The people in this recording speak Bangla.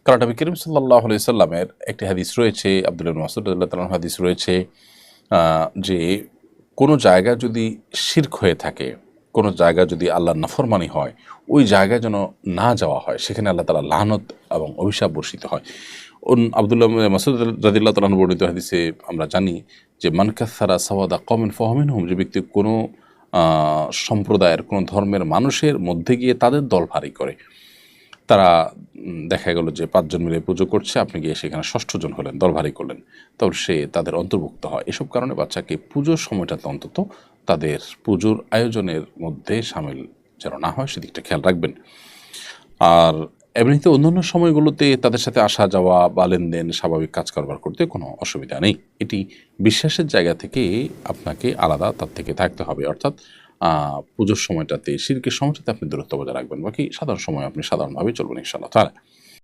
কারণ নবী করিম সাল্লাল্লাহু আলাইহি সাল্লামের একটি হাদিস রয়েছে, আব্দুল্লাহ ইবনে মাসউদ রাদিয়াল্লাহু তাআলা হাদিস রয়েছে, যে কোনো জায়গা যদি শিরক হয়ে থাকে, কোনো জায়গা যদি আল্লাহর নাফরমানি হয়, ওই জায়গায় যেন না যাওয়া হয়, সেখানে আল্লাহ তাআলা লানত এবং অভিশাপ বর্ষিত হয়। আব্দুল্লাহ ইবনে মাসউদ রাদিয়াল্লাহু তাআলা বর্ণিত হাদিসে আমরা জানি যে মান কাসসারা সাওয়াদা কওমিন ফাহুয়া মিনহুম, যে ব্যক্তি কোনো সম্প্রদায়ের, কোনো ধর্মের মানুষের মধ্যে গিয়ে তাদের দল ভারী করে, তারা দেখা গেল যে ৫ জন মিলে পুজো করছে, আপনি গিয়ে সেখানে ৬ষ্ঠ জন হলেন, দল ভারী করলেন, তাহলে সে তাদের অন্তর্ভুক্ত হয়। এসব কারণে বাচ্চাকে পুজোর সময়টাতে অন্তত তাদের পুজোর আয়োজনের মধ্যে শামিল যেন না হয়, সেদিকটা খেয়াল রাখবেন। আর এমনিতে অন্যান্য সময়গুলোতে তাদের সাথে আসা যাওয়া বা লেনদেন, স্বাভাবিক কাজ কারবার করতে কোনো অসুবিধা নেই। এটি বিশ্বাসের জায়গা থেকে আপনাকে আলাদা তার থেকে থাকতে হবে। অর্থাৎ পুজোর সময়টাতে, শিরকের সময়টাতে আপনি দূরত্ব বজায় রাখবেন। বাকি সাধারণ সময় আপনি সাধারণভাবেই চলবেন ইনশাআল্লাহ তাআলা।